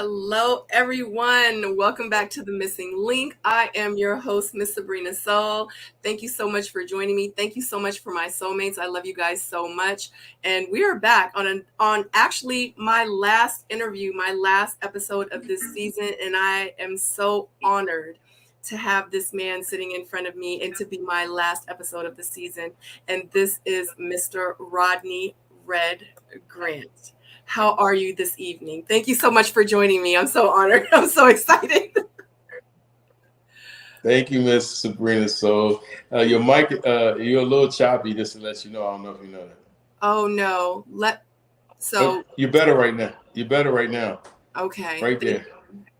Hello, everyone. Welcome back to The Missing Link. I am your host, Miss Sabrina Seoul. Thank you so much for joining me. Thank you so much for my soulmates. I love you guys so much. And we are back on actually my last interview, my last episode of this season. And I am so honored to have this man sitting in front of me and to be my last episode of the season. And this is Mr. Rodney REDGRANT. How are you this evening? Thank you so much for joining me. I'm so honored. I'm so excited. Thank you, Miss Sabrina Seoul. Your mic, you're a little choppy, just to let you know. I don't know if you know that. Oh no. You're better right now. You're better right now. Okay. Right there.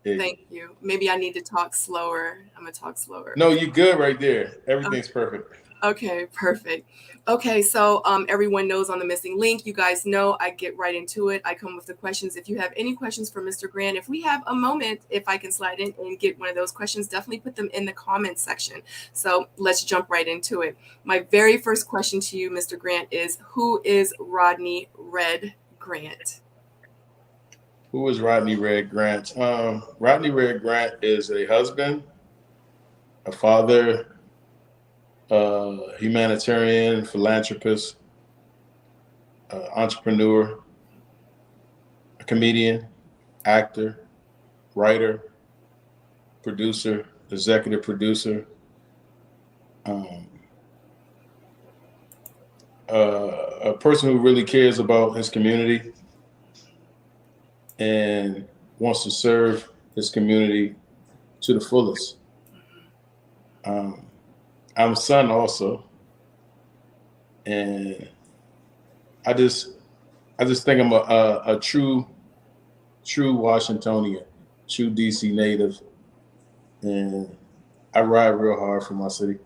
Thank you. Maybe I need to talk slower. I'm gonna talk slower. No, you're good right there. Everything's perfect. Okay, perfect. Okay, so everyone knows on The Missing Link, you guys know I get right into it. I come with the questions. If you have any questions for Mr. Grant, if we have a moment, if I can slide in and get one of those questions, definitely put them in the comments section. So let's jump right into it. My very first question to you, Mr. Grant, is who is Rodney REDGRANT? Who is Rodney REDGRANT? Rodney REDGRANT is a husband, a father, humanitarian, philanthropist, entrepreneur, a comedian, actor, writer, producer, executive producer, a person who really cares about his community and wants to serve his community to the fullest. I'm a son also, and I just think I'm a true Washingtonian, true DC native, and I ride real hard for my city.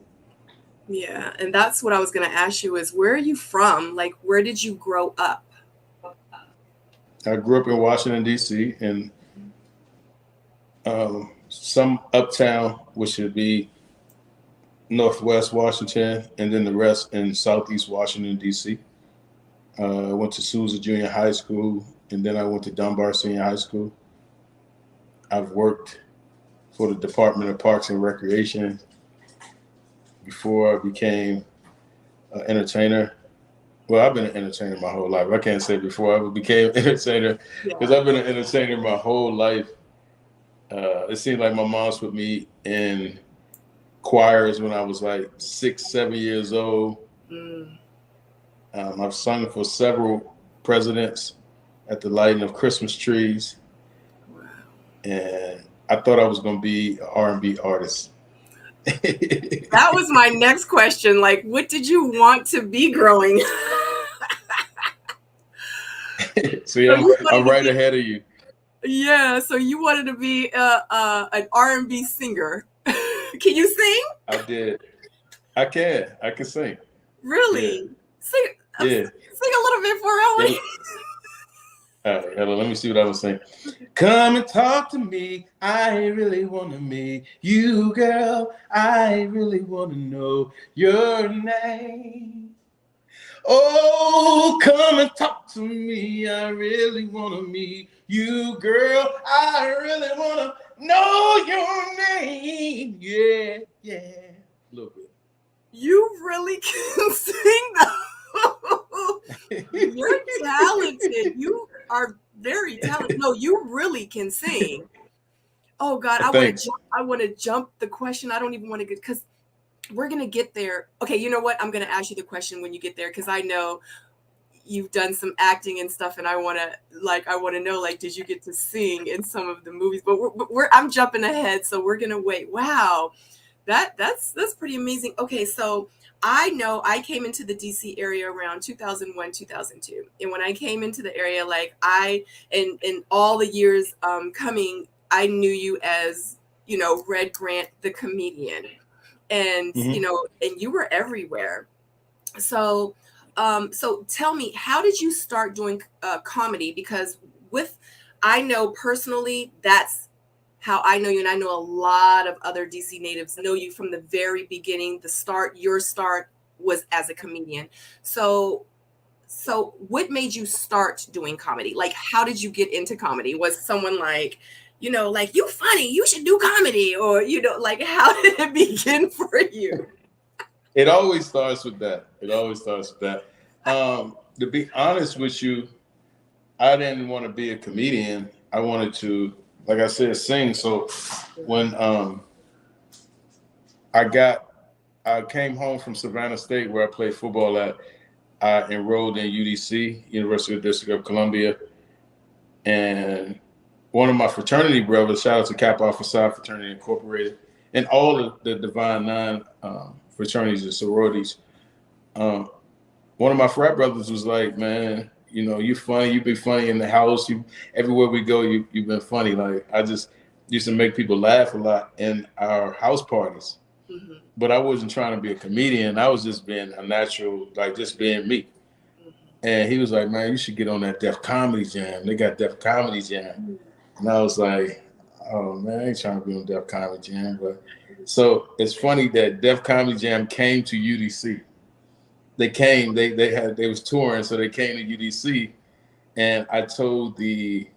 Yeah, and that's what I was going to ask you is where are you from? Like, where did you grow up? I grew up in Washington, D.C., in some uptown, which would be Northwest Washington, and then the rest in Southeast Washington, D.C. I went to Sousa Junior High School, and then I went to Dunbar Senior High School. I've worked for the Department of Parks and Recreation before I became an entertainer. Well, I've been an entertainer my whole life. I can't say before I became an entertainer because I've been an entertainer my whole life. It seemed like my mom's put me in choirs when I was like 6, 7 years old. I've sung for several presidents at the lighting of Christmas trees. Wow. And I thought I was going to be an R&B artist. That was my next question. Like, what did you want to be growing? See, I'm right ahead of you. Yeah, so you wanted to be an R&B singer. Can you sing? I did. I can sing. Really? Yeah. Sing a little bit for Ellie. All right, hello, let me see what I was saying. Come and talk to me. I really want to meet you, girl. I really want to know your name. Oh, come and talk to me. I really want to meet you, girl. I really want to know your name. Yeah. A little bit. You really can sing, though. You're talented. You are very talented. No, you really can sing. Oh God, I want to jump the question. I don't even want to get because we're gonna get there. Okay, you know what? I'm gonna ask you the question when you get there because I know you've done some acting and stuff, and I want to know, like, did you get to sing in some of the movies? But I'm jumping ahead, so we're gonna wait. Wow, that's pretty amazing. Okay, so I know I came into the DC area around 2001, 2002, and when I came into the area, like in all the years coming, I knew you as REDGRANT the comedian. And and you were everywhere. So tell me, how did you start doing comedy? Because I know personally that's how I know you, and I know a lot of other DC natives know you from the very beginning. Your start was as a comedian. So So what made you start doing comedy? Like, how did you get into comedy? Was someone like, like, you funny, you should do comedy? Or, like, how did it begin for you? It always starts with that. To be honest with you, I didn't want to be a comedian. I wanted to, like I said, sing. So when I came home from Savannah State, where I played football at, I enrolled in UDC, University of District of Columbia. And one of my fraternity brothers, shout out to Kappa Alpha Psi Fraternity Incorporated, and all of the Divine Nine fraternities and sororities. One of my frat brothers was like, man, you funny, you be funny in the house. Everywhere we go, you've been funny. Like, I just used to make people laugh a lot in our house parties. Mm-hmm. But I wasn't trying to be a comedian. I was just being a natural, like just being me. Mm-hmm. And he was like, man, you should get on that Def Comedy Jam. They got Def Comedy Jam. Mm-hmm. And I was like, oh, man, I ain't trying to be on Def Comedy Jam. But so it's funny that Def Comedy Jam came to UDC. They came, they was touring, so they came to UDC. And I told the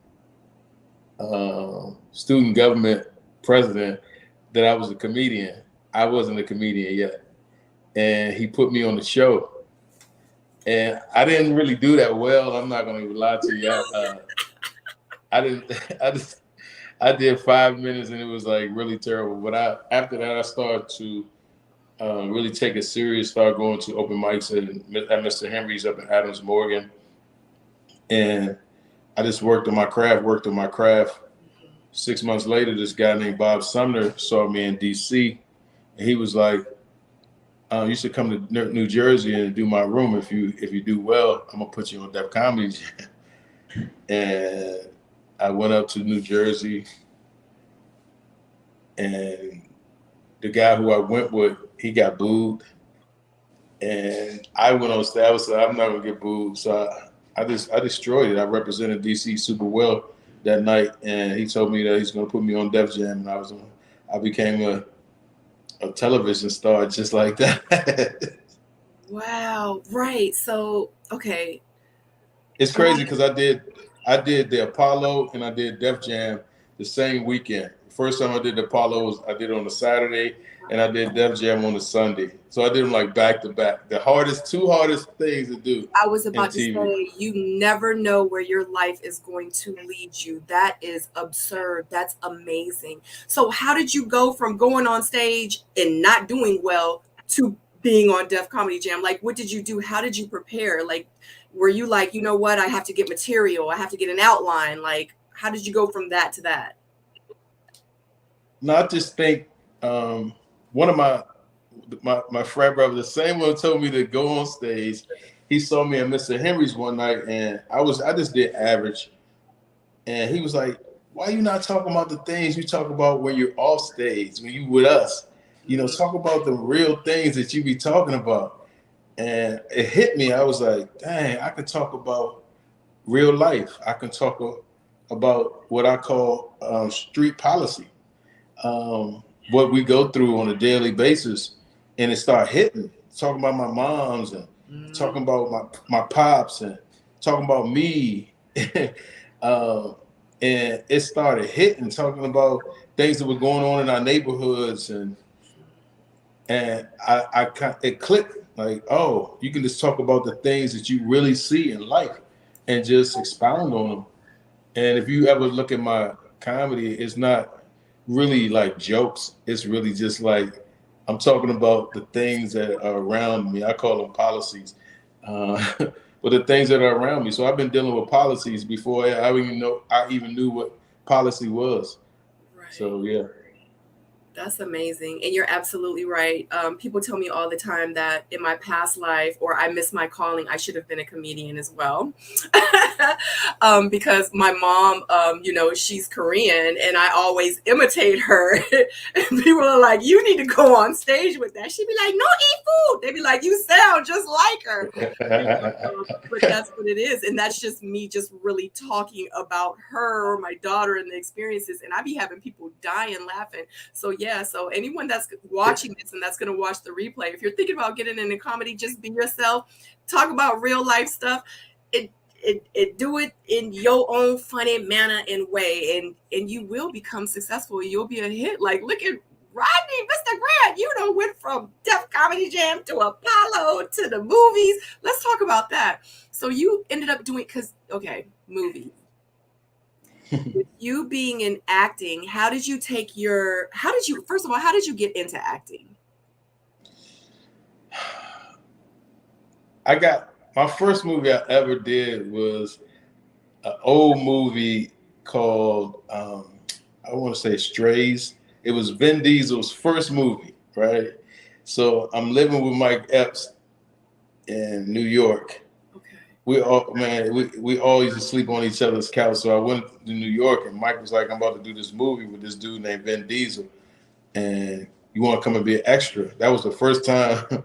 student government president that I was a comedian. I wasn't a comedian yet. And he put me on the show. And I didn't really do that well. I'm not going to lie to you. I did 5 minutes and it was like really terrible. But after that, I started to really take it serious, start going to open mics at Mr. Henry's up in Adams Morgan. And I just worked on my craft. 6 months later, this guy named Bob Sumner saw me in DC. And he was like, you should come to New Jersey and do my room. If you do well, I'm gonna put you on Def Comedy Jam. And I went up to New Jersey, and the guy who I went with, he got booed. And I went on stage. I said, I'm not gonna get booed. So I destroyed it. I represented DC super well that night, and he told me that he's gonna put me on Def Jam, and I became a television star just like that. Wow. Right. So, okay. It's crazy because I did the Apollo and I did Def Jam the same weekend. First time I did the Apollo I did on a Saturday, and I did Def Jam on a Sunday. So I did them like back to back. The two hardest things to do. I was about to say, you never know where your life is going to lead you. That is absurd. That's amazing. So how did you go from going on stage and not doing well to being on Def Comedy Jam? Like, what did you do? How did you prepare? Like, were you like, you know what? I have to get material. I have to get an outline. Like, how did you go from that to that? No, I just think one of my frat brother, the same one told me to go on stage. He saw me at Mr. Henry's one night, and I just did average. And he was like, why are you not talking about the things you talk about when you're off stage, when you with us? Talk about the real things that you be talking about. And it hit me. I was like, dang, I can talk about real life. I can talk about what I call street policy, what we go through on a daily basis. And it started hitting, talking about my moms and talking about my pops and talking about me. And it started hitting, talking about things that were going on in our neighborhoods. And it clicked, like, oh, you can just talk about the things that you really see in life and just expound on them. And if you ever look at my comedy, it's not really like jokes. It's really just like, I'm talking about the things that are around me. I call them policies, but the things that are around me. So I've been dealing with policies before I even knew what policy was. Right. So yeah. That's amazing. And you're absolutely right. People tell me all the time that in my past life, or I missed my calling, I should have been a comedian as well. Because my mom, she's Korean and I always imitate her. And people are like, you need to go on stage with that. She'd be like, no, eat food. They'd be like, you sound just like her. But that's what it is. And that's just me just really talking about her or my daughter and the experiences. And I be having people dying laughing. So yeah. So anyone that's watching this and that's going to watch the replay, if you're thinking about getting into comedy, just be yourself. Talk about real life stuff. It do it in your own funny manner and way, and you will become successful. You'll be a hit. Like, look at Rodney, Mr. Grant. You know, went from Def Comedy Jam to Apollo to the movies. Let's talk about that. So you ended up doing, movies. With you being in acting, how did you first of all, how did you get into acting? My first movie I ever did was an old movie called, I want to say Strays. It was Vin Diesel's first movie, right? So I'm living with Mike Epps in New York. We all used to sleep on each other's couch. So I went to New York, and Mike was like, "I'm about to do this movie with this dude named Vin Diesel, and you want to come and be an extra?" That was the first time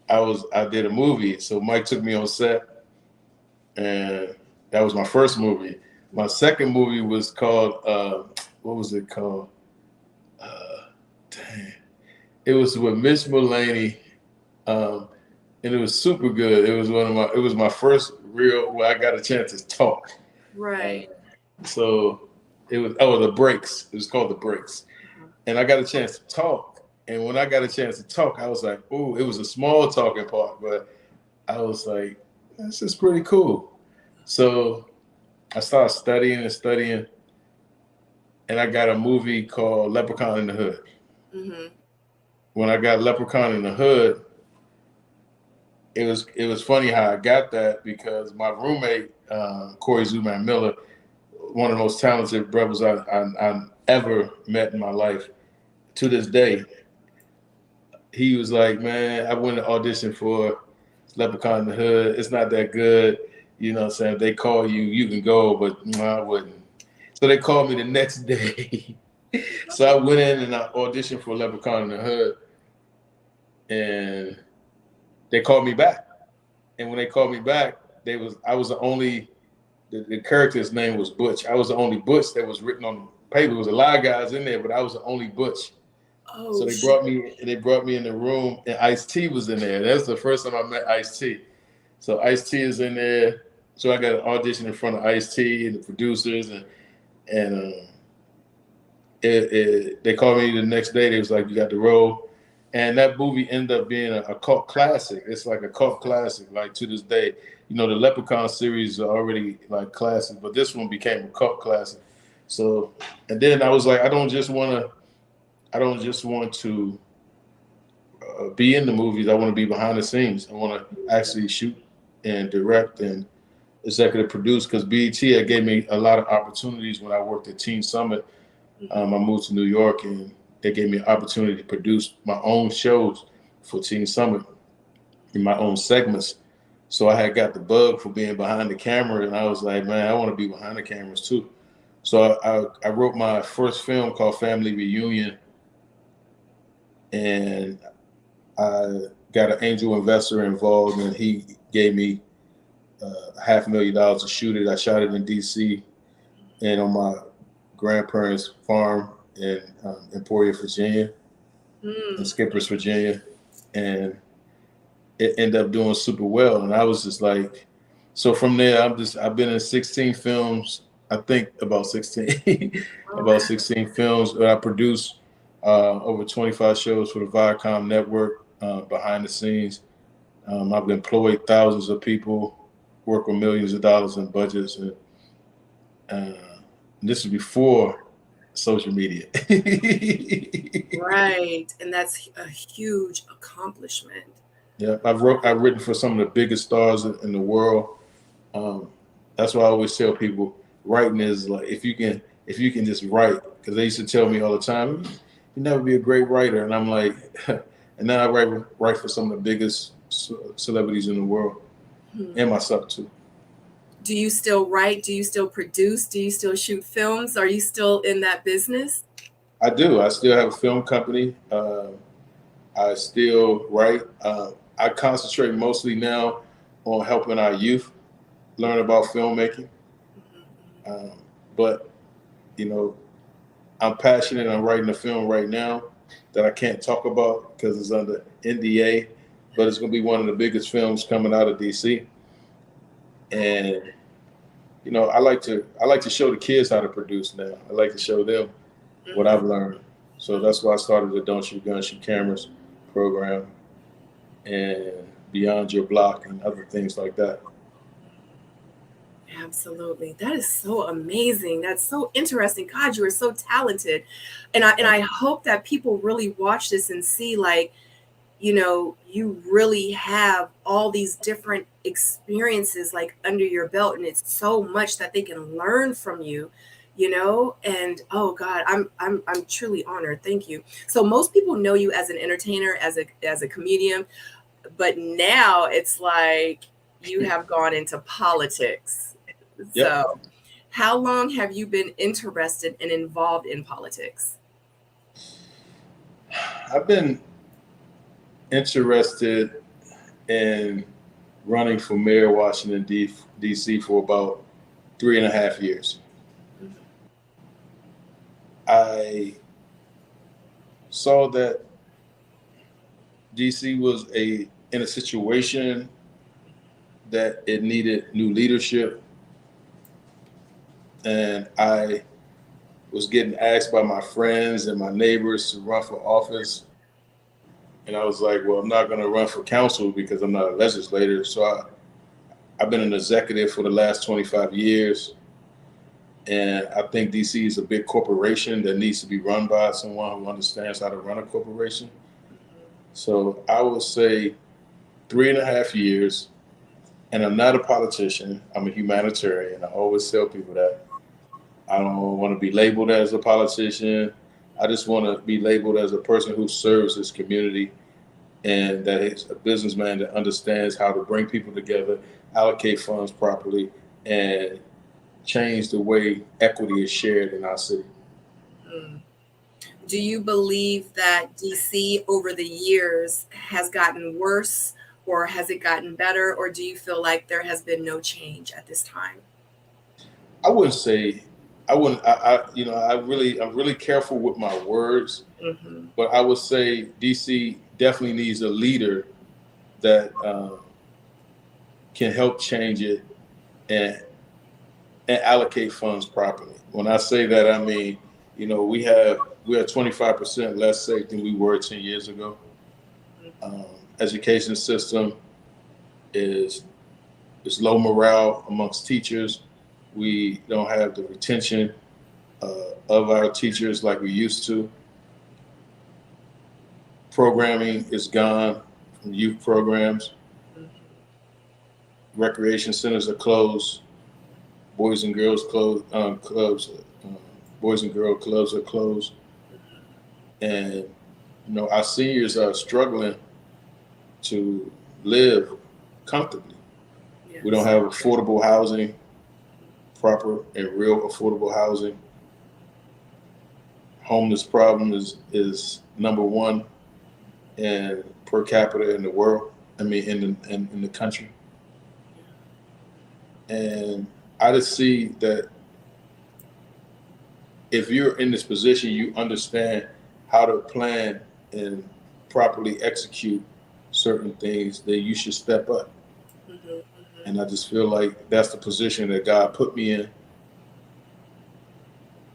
I did a movie. So Mike took me on set, and that was my first movie. My second movie was called what was it called? It was with Mitch Mulaney. And it was super good. It was my first real where I got a chance to talk. Right. So it was The Breaks. It was called The Breaks. And I got a chance to talk. And when I got a chance to talk, I was like, oh, it was a small talking part, but I was like, this is pretty cool. So I started studying, and I got a movie called Leprechaun in the Hood. Mm-hmm. When I got Leprechaun in the Hood, it was funny how I got that, because my roommate, Corey Zuman Miller, one of the most talented brothers I ever met in my life, to this day, he was like, man, I went to audition for Leprechaun in the Hood. It's not that good. You know what I'm saying? If they call you, you can go, but no, I wouldn't. So they called me the next day. So I went in and I auditioned for Leprechaun in the Hood, and they called me back. And when they called me back, I was the only, the character's name was Butch. I was the only Butch that was written on the paper. There was a lot of guys in there, but I was the only Butch. Oh, so they brought me in the room, and Ice-T was in there. That's the first time I met Ice-T. So Ice-T is in there. So I got an audition in front of Ice-T and the producers, and they called me the next day. They was like, you got the role. And that movie ended up being a cult classic. It's like a cult classic, like to this day. You know, the Leprechaun series are already like classic, but this one became a cult classic. So, and then I was like, I don't just want to be in the movies. I want to be behind the scenes. I want to actually shoot and direct and executive produce, because BET gave me a lot of opportunities when I worked at Teen Summit. I moved to New York, and they gave me an opportunity to produce my own shows for Teen Summit in my own segments. So I had got the bug for being behind the camera, and I was like, man, I want to be behind the cameras too. So I wrote my first film called Family Reunion, and I got an angel investor involved, and he gave me $500,000 to shoot it. I shot it in DC and on my grandparents' farm in Emporia, Virginia, in Skippers, Virginia, and it ended up doing super well. And I was just like, so from there, I've been in 16 films. I think about 16, about 16 films. I produced over 25 shows for the Viacom network behind the scenes. I've employed thousands of people, work with millions of dollars in budgets, and this is before social media. Right, and that's a huge accomplishment. Yeah, I've written for some of the biggest stars in the world. That's why I always tell people, writing is like, if you can just write, because they used to tell me all the time, you never be a great writer, and I'm like, and then I write for some of the biggest celebrities in the world, and myself too. Do you still write? Do you still produce? Do you still shoot films? Are you still in that business? I do. I still have a film company. I still write. I concentrate mostly now on helping our youth learn about filmmaking. But, you know, I'm passionate. I'm writing a film right now that I can't talk about because it's under NDA, but it's going to be one of the biggest films coming out of DC. And you know, I like to show the kids how to produce now. I like to show them what I've learned. So that's why I started the Don't Shoot Guns, Shoot Cameras program and Beyond Your Block and other things like that. Absolutely. That is so amazing. That's so interesting. God, you are so talented. And I hope that people really watch this and see, like, you know, you really have all these different experiences like under your belt, and it's so much that they can learn from you, you know. And oh God, I'm truly honored. Thank you. So most people know you as an entertainer, as a comedian, but now it's like you have gone into politics. Yep. So how long have you been interested and involved in politics? I've been interested in running for mayor of Washington, D.C. for about 3.5 years. I saw that DC was in a situation that it needed new leadership. And I was getting asked by my friends and my neighbors to run for office. And I was like, well, I'm not going to run for council because I'm not a legislator. So I've been an executive for the last 25 years. And I think DC is a big corporation that needs to be run by someone who understands how to run a corporation. So I would say 3.5 years. And I'm not a politician. I'm a humanitarian. I always tell people that. I don't want to be labeled as a politician. I just want to be labeled as a person who serves his community and that is a businessman that understands how to bring people together, allocate funds properly, and change the way equity is shared in our city. Do you believe that DC over the years has gotten worse, or has it gotten better, or do you feel like there has been no change at this time? I wouldn't say. I wouldn't. I'm really careful with my words, but I would say DC definitely needs a leader that can help change it and allocate funds properly. When I say that, I mean, you know, we are 25% less safe than we were 10 years ago. Education system is low morale amongst teachers. We don't have the retention of our teachers like we used to. Programming is gone from youth programs. Recreation centers are closed. Boys and girls clubs are closed. And you know, our seniors are struggling to live comfortably. Yes. We don't have affordable housing, proper and real affordable housing. Homeless problem is number one in per capita in the world. I mean, in the country. And I just see that if you're in this position, you understand how to plan and properly execute certain things, then you should step up. And I just feel like that's the position that God put me in.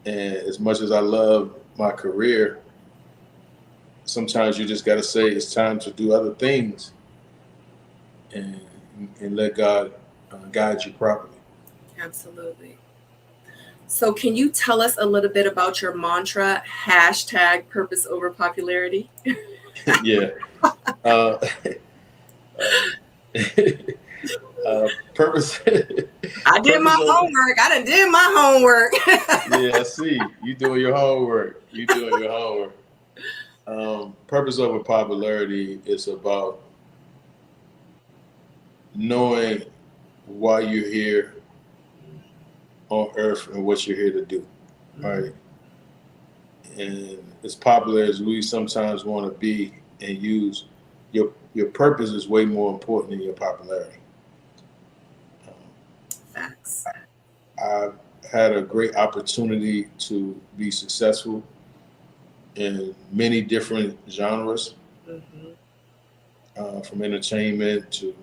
And as much as I love my career, sometimes you just got to say it's time to do other things and let God guide you properly. Absolutely. So can you tell us a little bit about your mantra, hashtag purpose over popularity? Yeah. Purpose. I did my homework. I done did my homework. Yeah, I see. You doing your homework. Purpose over popularity is about knowing why you're here on earth and what you're here to do. Right. And as popular as we sometimes want to be and use, your purpose is way more important than your popularity. Facts. I've had a great opportunity to be successful in many different genres, from entertainment to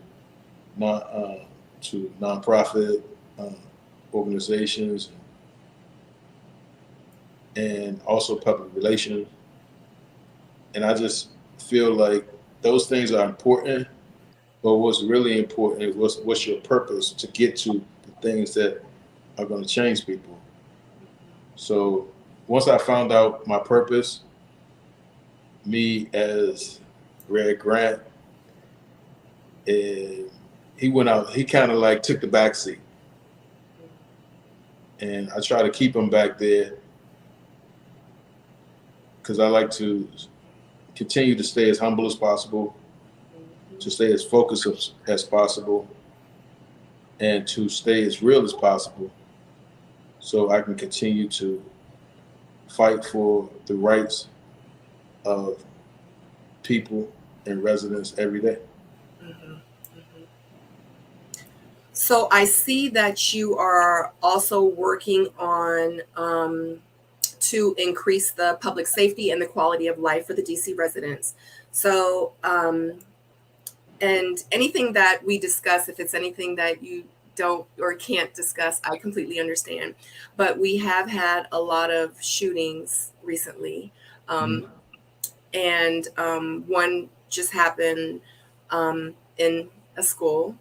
nonprofit organizations, and also public relations. And I just feel like those things are important, but what's really important is what's your purpose to get to the things that are going to change people. So once I found out my purpose, me as REDGRANT, and he went out, he kind of like took the back seat. And I try to keep him back there because I like to continue to stay as humble as possible, to stay as focused as possible, and to stay as real as possible, so I can continue to fight for the rights of people and residents every day. So I see that you are also working on to increase the public safety and the quality of life for the DC residents. So, and anything that we discuss, if it's anything that you don't or can't discuss, I completely understand. But we have had a lot of shootings recently. And one just happened in a school.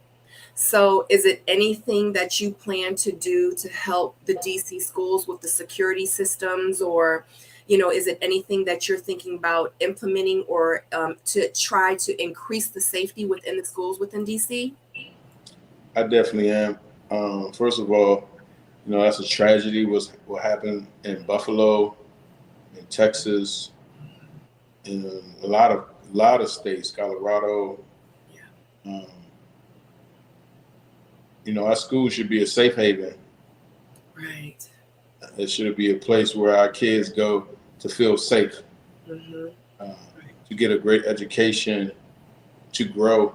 So is it anything that you plan to do to help the DC schools with the security systems, or, is it anything that you're thinking about implementing or to try to increase the safety within the schools within DC? I definitely am. First of all, that's a tragedy. What happened in Buffalo, in Texas, in a lot of states, Colorado. Our school should be a safe haven. Right. It should be a place where our kids go to feel safe, to get a great education, to grow,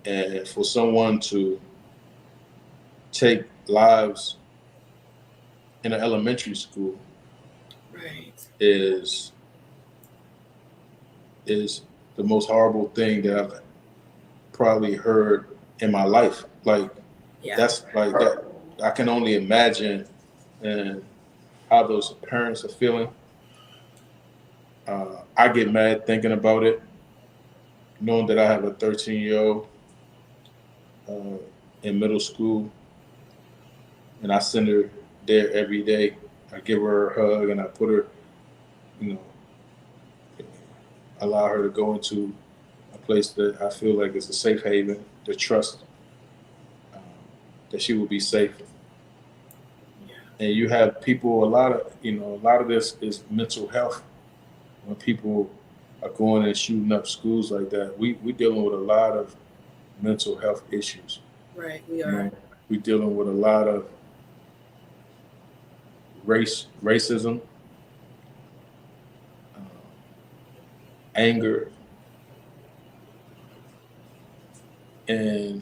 and for someone to take lives in an elementary school is the most horrible thing that I've probably heard in my life. That's like that. I can only imagine and how those parents are feeling. I get mad thinking about it, knowing that I have a 13-year-old in middle school, and I send her there every day. I give her a hug and I put her, allow her to go into a place that I feel like is a safe haven, to trust that she will be safe. And you have people, a lot of this is mental health. When people are going and shooting up schools like that, we're dealing with a lot of mental health issues. Right, we are. We're dealing with a lot of racism, anger, and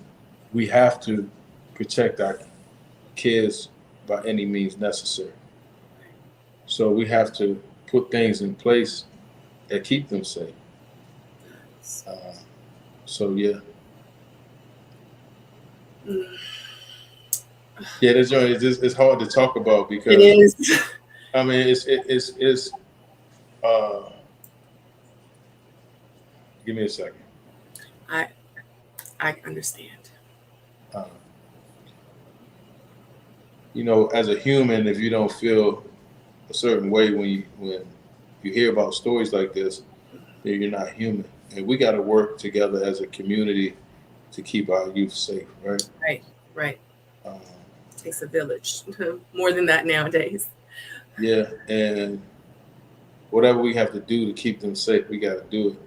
we have to protect our kids by any means necessary. So we have to put things in place that keep them safe. Yeah. Yeah, this joint it's hard to talk about because it is. I mean it's give me a second. I understand. As a human, if you don't feel a certain way when you hear about stories like this, then you're not human. And we got to work together as a community to keep our youth safe, right? Right. Takes a village. More than that nowadays. Yeah, and whatever we have to do to keep them safe, we got to do it.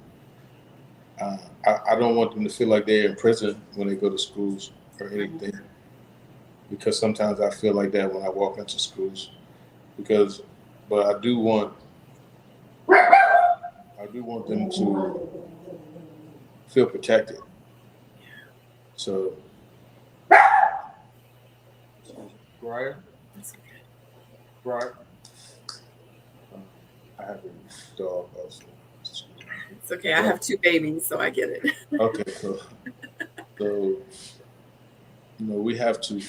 I don't want them to feel like they're in prison when they go to schools or anything, because sometimes I feel like that when I walk into schools. But I do want them to feel protected. So go Briar. That's okay. Briar. I have a dog also. It's okay. I have 2 babies, so I get it. Okay, so we have to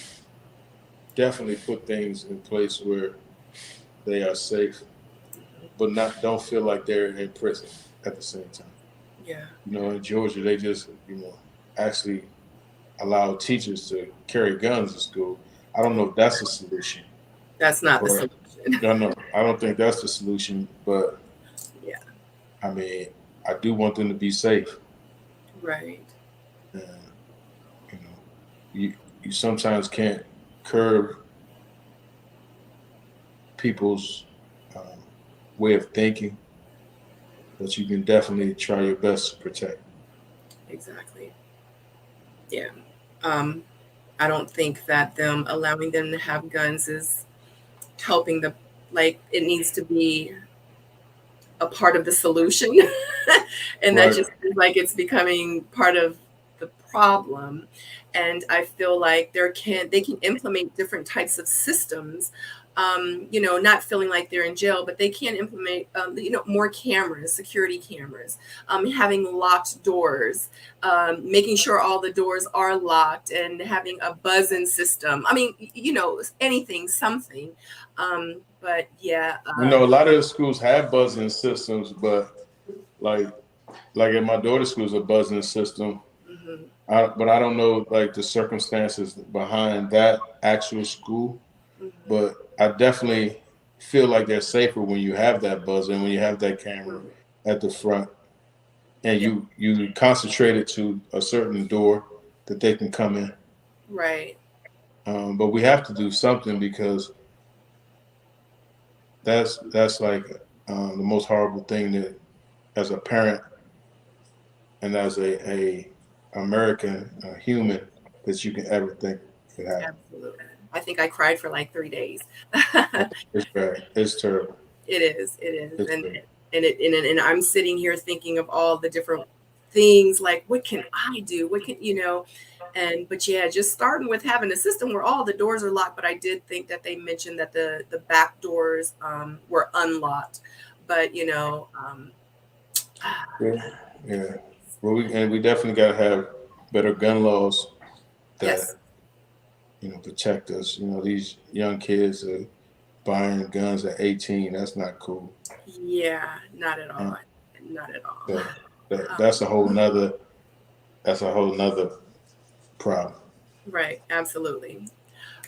definitely put things in place where they are safe, but don't feel like they're in prison at the same time. Yeah. In Georgia, they just actually allow teachers to carry guns to school. I don't know if that's the solution. That's not the solution. No, I don't think that's the solution. But yeah. I mean, I do want them to be safe. Right. And, you sometimes can't curb people's way of thinking, but you can definitely try your best to protect. Exactly. Yeah. I don't think that allowing them to have guns is helping it needs to be a part of the solution. And that just seems like it's becoming part of the problem. And I feel like they can implement different types of systems, not feeling like they're in jail, but they can implement, more cameras, security cameras, having locked doors, making sure all the doors are locked, and having a buzzing system. I mean, anything, something. But yeah. A lot of the schools have buzzing systems, but like at my daughter's school is a buzzing system. Mm-hmm. But I don't know the circumstances behind that actual school. Mm-hmm. But I definitely feel like they're safer when you have that buzzer, when you have that camera at the front, and you concentrate it to a certain door that they can come in. Right. But we have to do something, because that's the most horrible thing that, as a parent and as a American human, that you can ever think could happen. Absolutely. I think I cried for 3 days. It's bad. It's terrible. It is. And I'm sitting here thinking of all the different things, what can I do? What can, but yeah, just starting with having a system where all the doors are locked. But I did think that they mentioned that the back doors were unlocked, but yeah. Well, we definitely got to have better gun laws that protect us. These young kids are buying guns at 18. That's not cool. Yeah, not at all. Not at all. So that's a whole nother problem. Right. Absolutely.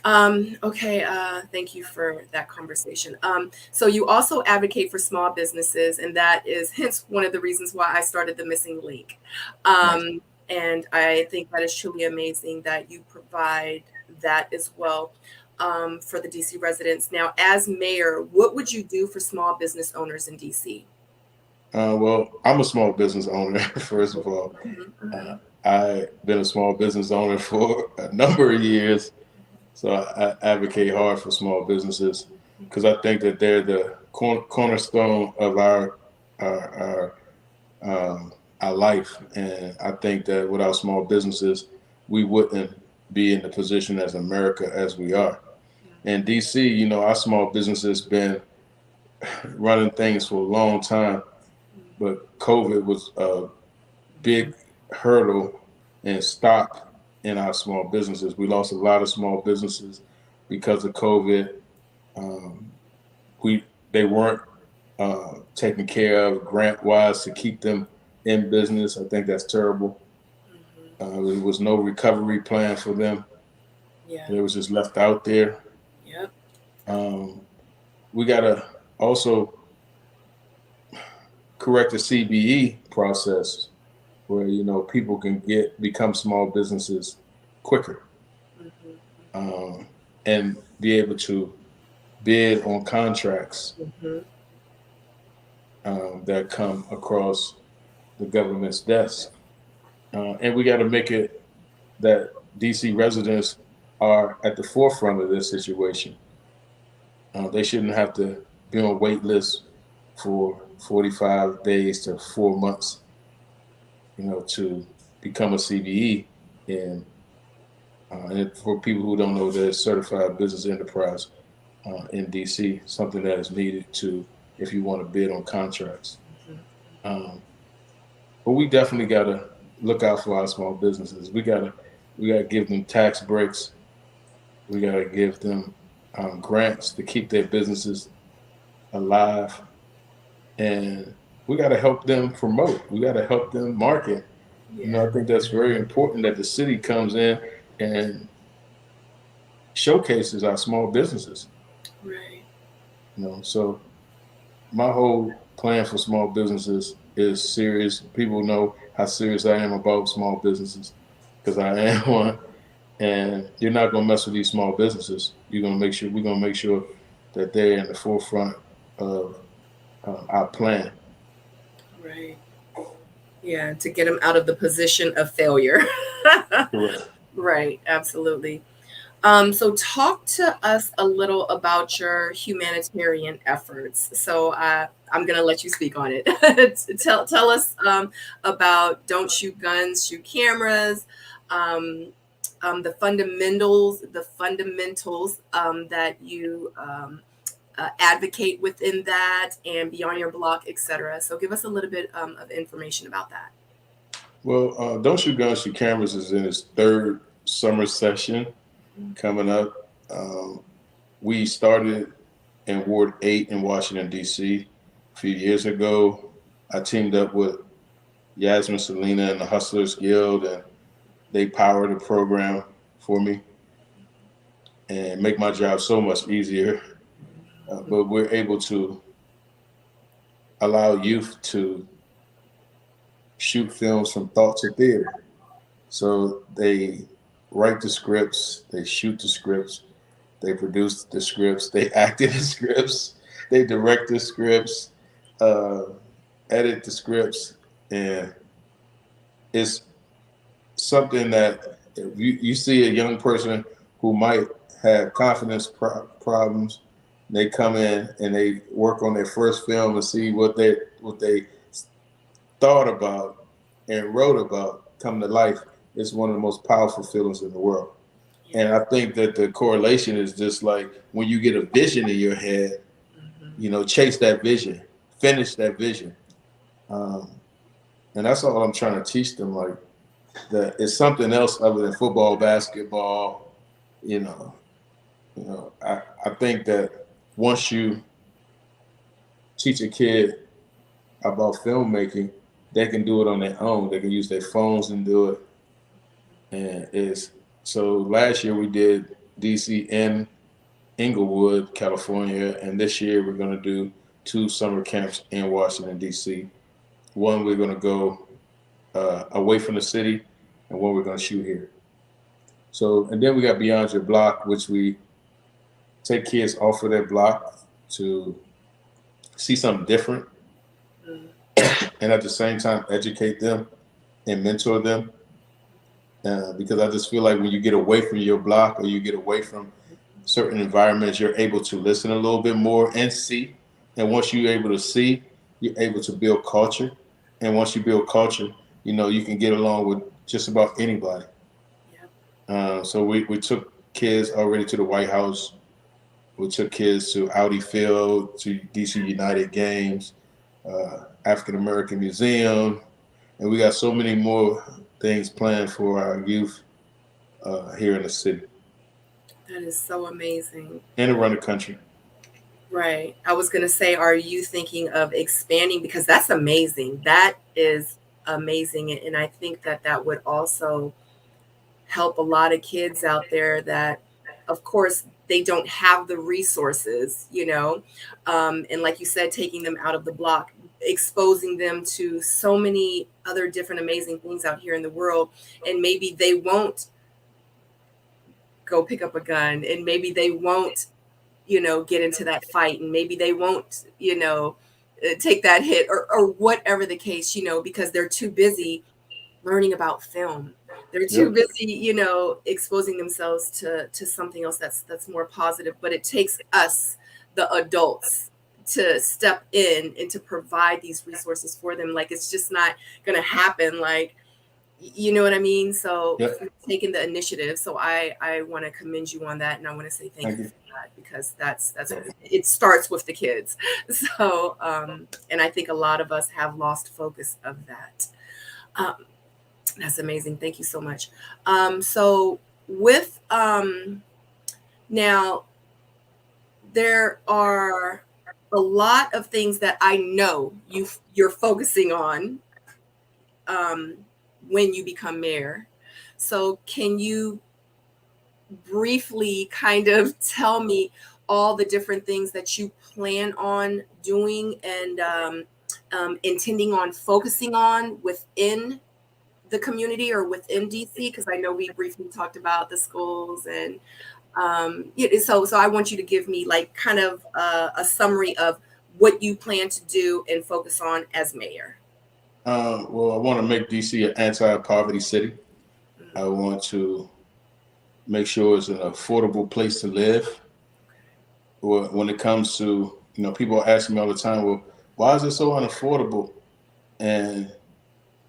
Okay. Thank you for that conversation. So you also advocate for small businesses, and that is hence one of the reasons why I started the Missing Link. And I think that is truly amazing that you provide that as well for the DC residents. Now, as mayor, what would you do for small business owners in DC? Well, I'm a small business owner, first of all. Mm-hmm. I've been a small business owner for a number of years. So I advocate hard for small businesses, because I think that they're the cornerstone of our life. And I think that without small businesses, we wouldn't be in the position as America as we are. In DC, our small businesses been running things for a long time, but COVID was a big hurdle and stop in our small businesses. We lost a lot of small businesses because of COVID. They weren't taken care of grant-wise to keep them in business. I think that's terrible. There was no recovery plan for them. Yeah. They was just left out there. Yep. We gotta also correct the CBE process, where people can become small businesses quicker, and be able to bid on contracts that come across the government's desk. And we got to make it that DC residents are at the forefront of this situation. They shouldn't have to be on wait lists for 45 days to 4 months, to become a CBE. And And for people who don't know, there's certified business enterprise in DC, something that is needed to if you want to bid on contracts. But we definitely got to look out for our small businesses. We got to give them tax breaks. We got to give them grants to keep their businesses alive, and we got to help them promote. We got to help them market. Yeah. I think that's very important that the city comes in and showcases our small businesses. Right. So my whole plan for small businesses is serious. People know how serious I am about small businesses because I am one. And you're not gonna mess with these small businesses. We're gonna make sure that they're in the forefront of our plan. Right. Yeah, to get them out of the position of failure. Correct. Right, absolutely. So talk to us a little about your humanitarian efforts. So I'm going to let you speak on it. tell us about Don't Shoot Guns, Shoot Cameras, the fundamentals that you advocate within that, and Beyond Your Block, etc. So give us a little bit of information about that. Well, Don't Shoot Guns, Shoot Cameras is in its third summer session coming up. We started in Ward 8 in Washington, D.C. a few years ago. I teamed up with Yasmin Selena and the Hustlers Guild, and they power the program for me and make my job so much easier. But we're able to allow youth to shoot films from thought to theater. So they write the scripts, they shoot the scripts, they produce the scripts, they act in the scripts, they direct the scripts, uh, edit the scripts, and it's something that if you see a young person who might have confidence problems, they come in and they work on their first film and see what they thought about and wrote about come to life. It's one of the most powerful feelings in the world. And I think that the correlation is just like when you get a vision in your head, chase that vision, finish that vision. And that's all I'm trying to teach them. Like that it's something else other than football, basketball. I think that once you teach a kid about filmmaking, they can do it on their own. They can use their phones and do it. And so last year we did DC and Inglewood, California, and this year we're going to do 2 summer camps in Washington, D.C. One we're going to go away from the city, and one we're going to shoot here. So, and then we got Beyond Your Block, which we take kids off of their block to see something different, and at the same time educate them and mentor them. Because I just feel like when you get away from your block or you get away from certain environments, you're able to listen a little bit more and see. And once you're able to see, you're able to build culture. And once you build culture, you can get along with just about anybody. So we took kids already to the White House. We took kids to Audi Field, to DC United games, African American Museum, and we got so many more things planned for our youth here in the city. That is so amazing. And around the country. Right. I was going to say, are you thinking of expanding? Because that's amazing. That is amazing. And I think that would also help a lot of kids out there that, of course, they don't have the resources, and like you said, taking them out of the block, exposing them to so many other different amazing things out here in the world. And maybe they won't go pick up a gun, and maybe they won't, get into that fight, and maybe they won't, take that hit or whatever the case, because they're too busy learning about film. They're too busy, exposing themselves to something else that's more positive. But it takes us, the adults, to step in and to provide these resources for them. Like, it's just not going to happen. Like, You know what I mean? So Yep. taking the initiative. So I want to commend you on that. And I want to say thank you for that, because that's it starts with the kids. So, and I think a lot of us have lost focus of that. That's amazing. Thank you so much. So with, now there are a lot of things that I know you're focusing on, when you become mayor. So can you briefly kind of tell me all the different things that you plan on doing and intending on focusing on within the community or within DC? Because I know we briefly talked about the schools and so I want you to give me like kind of a summary of what you plan to do and focus on as mayor. Well, I want to make DC an anti-poverty city. I want to make sure it's an affordable place to live. When it comes to, people ask me all the time, well, why is it so unaffordable? And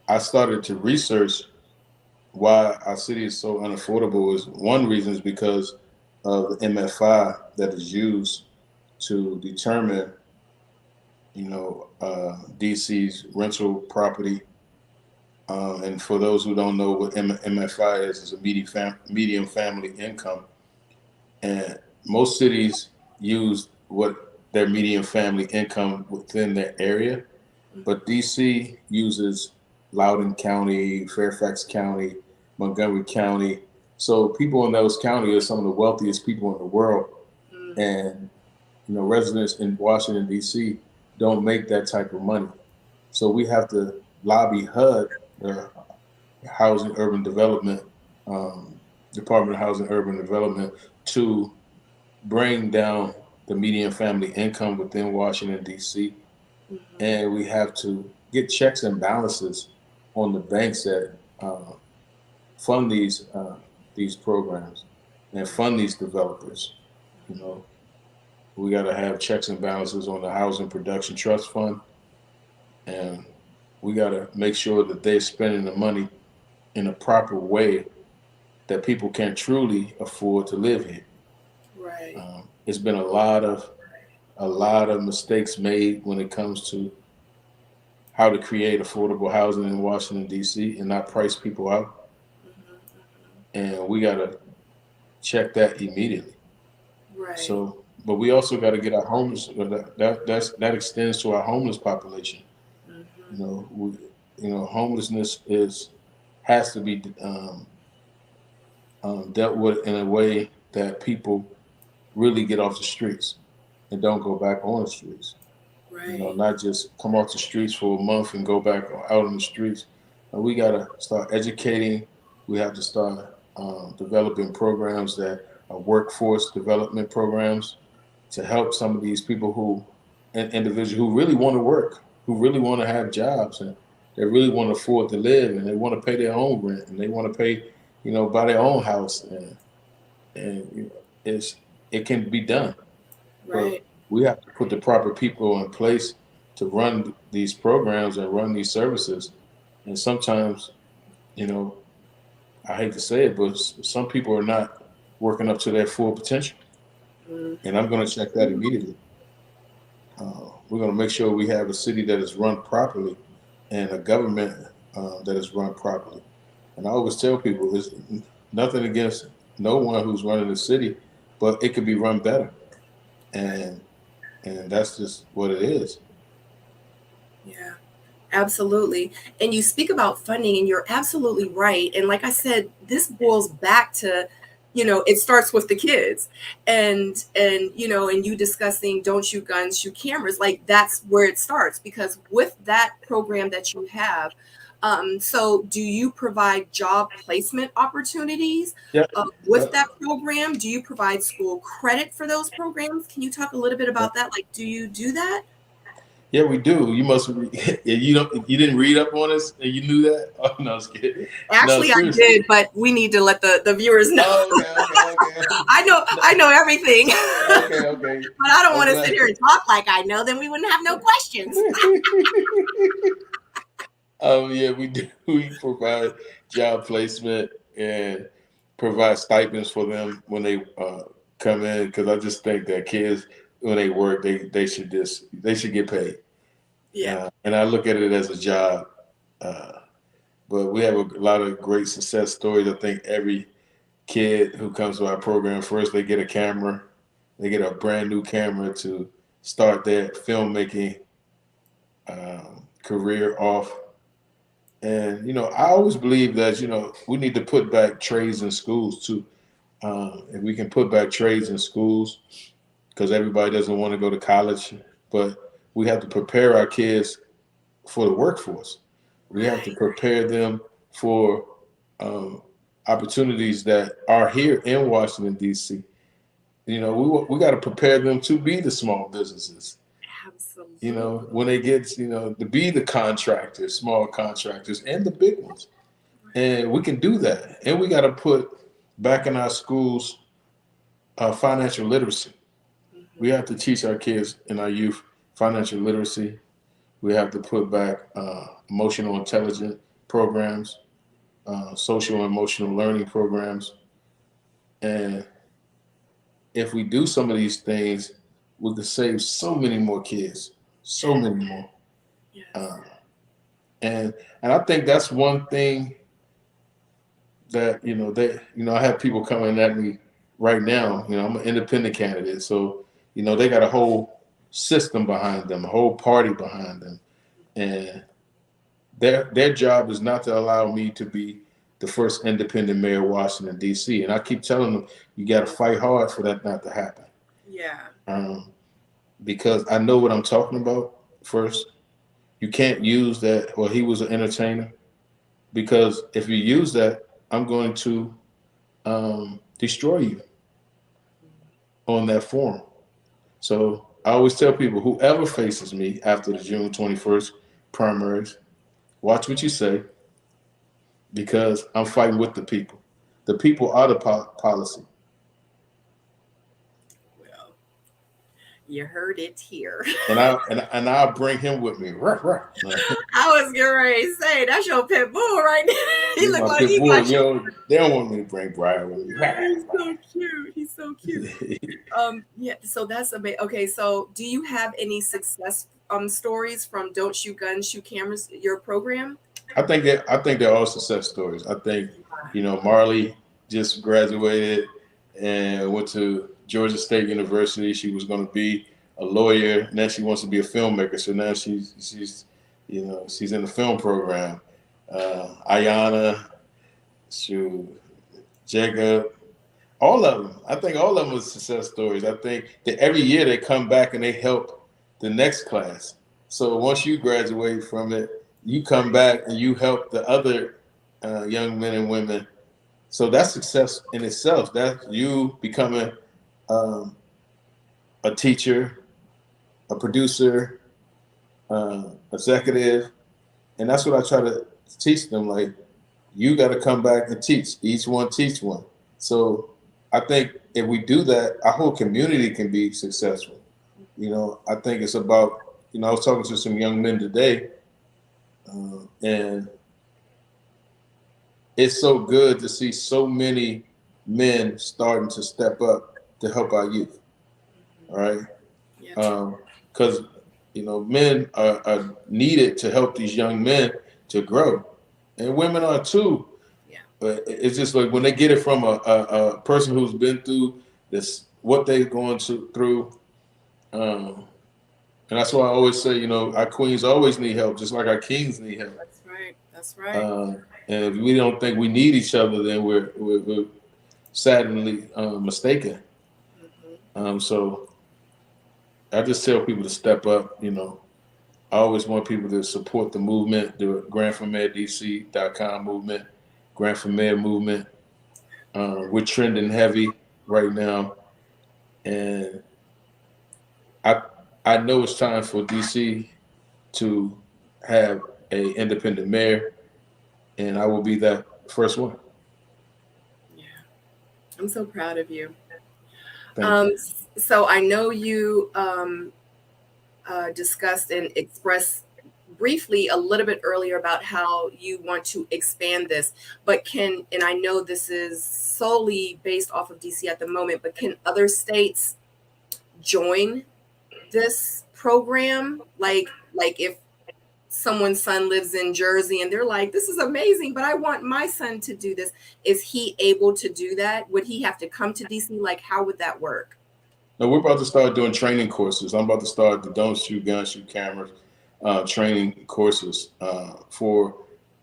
I started to research why our city is so unaffordable. Is one reason is because of the MFI that is used to determine, DC's rental property. And for those who don't know what MFI is, it's a median family income. And most cities use what their median family income within their area, but DC uses Loudoun County, Fairfax County, Montgomery County. So people in those counties are some of the wealthiest people in the world. And, residents in Washington, D.C. don't make that type of money. So we have to lobby HUD, the Housing Urban Development, Department of Housing Urban Development, to bring down the median family income within Washington, D.C. And we have to get checks and balances on the banks that fund these programs and fund these developers. We got to have checks and balances on the Housing Production Trust Fund, and we got to make sure that they're spending the money in a proper way that people can truly afford to live here. Right. It's been a lot of mistakes made when it comes to how to create affordable housing in Washington, D.C. and not price people out. And we got to check that immediately. Right. So, but we also got to get our homeless. That extends to our homeless population. Homelessness has to be dealt with in a way that people really get off the streets and don't go back on the streets. Right. Not just come off the streets for a month and go back out on the streets. We got to start educating. We have to start developing programs that are workforce development programs to help some of these people individuals who really want to work, who really want to have jobs, and they really want to afford to live, and they want to pay their own rent, and they want to pay, buy their own house, and it can be done. Right. But we have to put the proper people in place to run these programs and run these services. And sometimes, I hate to say it, but some people are not working up to their full potential. And I'm going to check that immediately. We're going to make sure we have a city that is run properly and a government that is run properly. And I always tell people, there's nothing against no one who's running the city, but it could be run better. And that's just what it is. Yeah, absolutely. And you speak about funding, and you're absolutely right. And like I said, this boils back to, it starts with the kids, and you discussing don't shoot guns, shoot cameras. Like that's where it starts, because with that program that you have, so do you provide job placement opportunities with that program? Do you provide school credit for those programs? Can you talk a little bit about that? Like, do you do that? Yeah, we do. You must. You didn't read up on us, and you knew that. Oh no, I was kidding. Actually, no, I did, but we need to let the viewers know. Okay. I know everything. Okay. But I don't want to sit here and talk like I know. Then we wouldn't have no questions. Yeah, we do. We provide job placement and provide stipends for them when they come in. Because I just think that kids, when they work, they should get paid. Yeah. And I look at it as a job. Uh, but we have a lot of great success stories. I think every kid who comes to our program, first they get a camera, they get a brand new camera to start their filmmaking career off. And I always believe that we need to put back trades in schools too. If we can put back trades in schools, because everybody doesn't want to go to college, but we have to prepare our kids for the workforce. We have to prepare them for um, opportunities that are here in Washington D.C. We got to prepare them to be the small businesses. Absolutely. When they get to be the contractors, small contractors, and the big ones, and we can do that. And we got to put back in our schools financial literacy. We have to teach our kids and our youth financial literacy. We have to put back emotional intelligence programs, social and emotional learning programs. And if we do some of these things, we could save so many more kids, so many more. Yes. And I think that's one thing that I have people coming at me right now. I'm an independent candidate, so they got a whole system behind them, a whole party behind them, and their job is not to allow me to be the first independent mayor of Washington D.C. And I keep telling them, you got to fight hard for that not to happen. Yeah. Because I know what I'm talking about. First, you can't use that. Well, he was an entertainer, because if you use that, I'm going to destroy you on that forum. So I always tell people, whoever faces me after the June 21st primaries, watch what you say, because I'm fighting with the people. The people are the policy. Well, you heard it here. And I'll bring him with me. I was getting ready to say, that's your pit bull right there. He He's looked my like pit he bull. got you. They don't want me to bring Brian with me. He's so cute. He's so cute. Yeah, so that's amazing. Okay, so do you have any success stories from Don't Shoot Guns, Shoot Cameras, your program? I think they're all success stories. I think Marley just graduated and went to Georgia State University. She was going to be a lawyer. Now she wants to be a filmmaker. So now she's in the film program. Ayana, Jacob, all of them. I think all of them are success stories. I think that every year they come back and they help the next class. So once you graduate from it, you come back and you help the other young men and women. So that's success in itself. That's you becoming um, a teacher, a producer, executive, and that's what I try to teach them. Like, you got to come back and teach. Each one teach one. So I think if we do that, our whole community can be successful. I think it's about. I was talking to some young men today, and it's so good to see so many men starting to step up to help our youth. All right, because men are needed to help these young men to grow, and women are too. Yeah. But it's just like when they get it from a person who's been through this, what they're going through. And that's why I always say, our queens always need help, just like our kings need help. That's right. That's right. And if we don't think we need each other, then we're sadly mistaken. So I just tell people to step up. I always want people to support the movement, the grantformairdc.com movement, Grant for Mayor movement. We're trending heavy right now, and I know it's time for DC to have an independent mayor, and I will be that first one. Yeah, I'm so proud of you. Thank you. So I know you discussed and expressed briefly a little bit earlier about how you want to expand this, but and I know this is solely based off of DC at the moment, but can other states join this program? Like if someone's son lives in Jersey and they're like, this is amazing, but I want my son to do this. Is he able to do that? Would he have to come to DC? Like, how would that work? No, we're about to start doing training courses. I'm about to start the Don't Shoot Guns, Shoot Cameras training courses for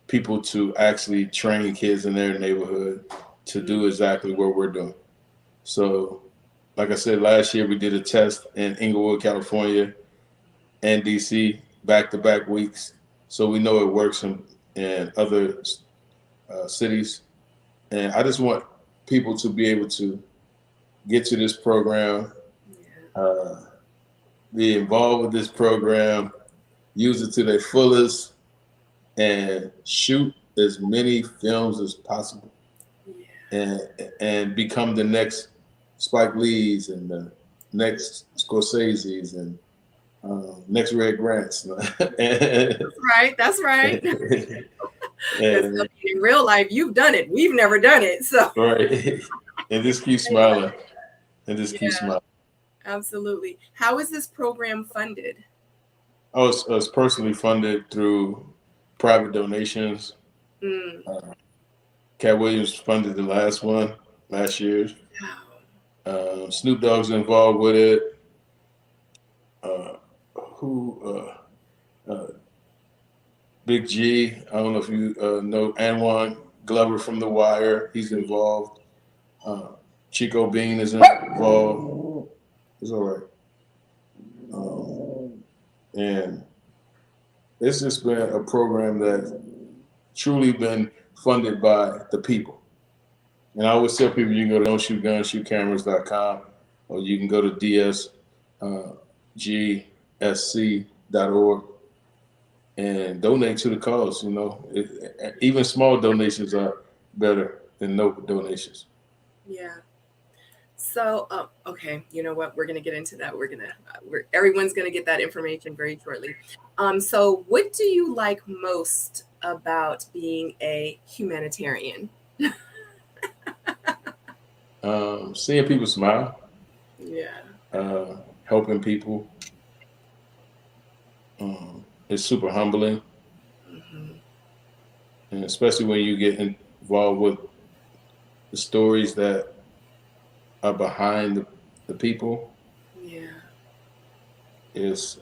people to actually train kids in their neighborhood to do exactly what we're doing. So, like I said, last year we did a test in Inglewood, California, and DC back-to-back weeks. So we know it works in other cities. And I just want people to be able to get to this program, be involved with this program, use it to their fullest, and shoot as many films as possible, and become the next Spike Lees and the next Scorseses and next REDGRANTs. That's right. And in real life, you've done it. We've never done it. So right. And just keep smiling. And just keep smiling. Absolutely. How is this program funded? Oh, it's personally funded through private donations. Cat Williams funded the last one last year. Snoop Dogg's involved with it. Big G, I don't know if you know Anwan Glover from The Wire. He's involved. Chico Bean is involved. It's all right. And it's just been a program that's truly been funded by the people. And I always tell people you can go to don'tshootgunshootcameras.com, or you can go to dsgsc.org and donate to the cause. You know, even small donations are better than no donations. Yeah. So, okay, you know what? We're going to get into that. Everyone's going to get that information very shortly. So what do you like most about being a humanitarian? Seeing people smile. Yeah. Helping people. It's super humbling. And especially when you get involved with the stories that are behind the people. Yeah. It's,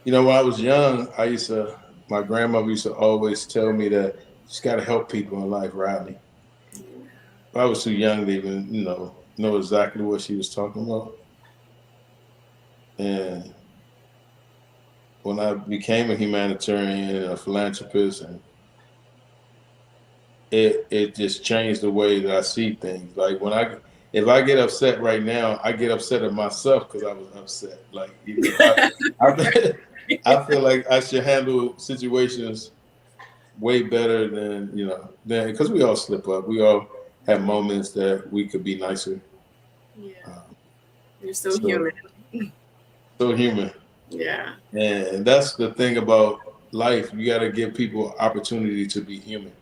when I was young, my grandmother used to always tell me that you just got to help people in life, Rodney. I was too young to even, know exactly what she was talking about. And when I became a humanitarian and a philanthropist, and it just changed the way that I see things. Like if I get upset right now, I get upset at myself because I was upset. Like, I feel like I should handle situations way better than because we all slip up. We all have moments that we could be nicer. Yeah, you're so human. So human. Yeah. And that's the thing about life. You got to give people opportunity to be human.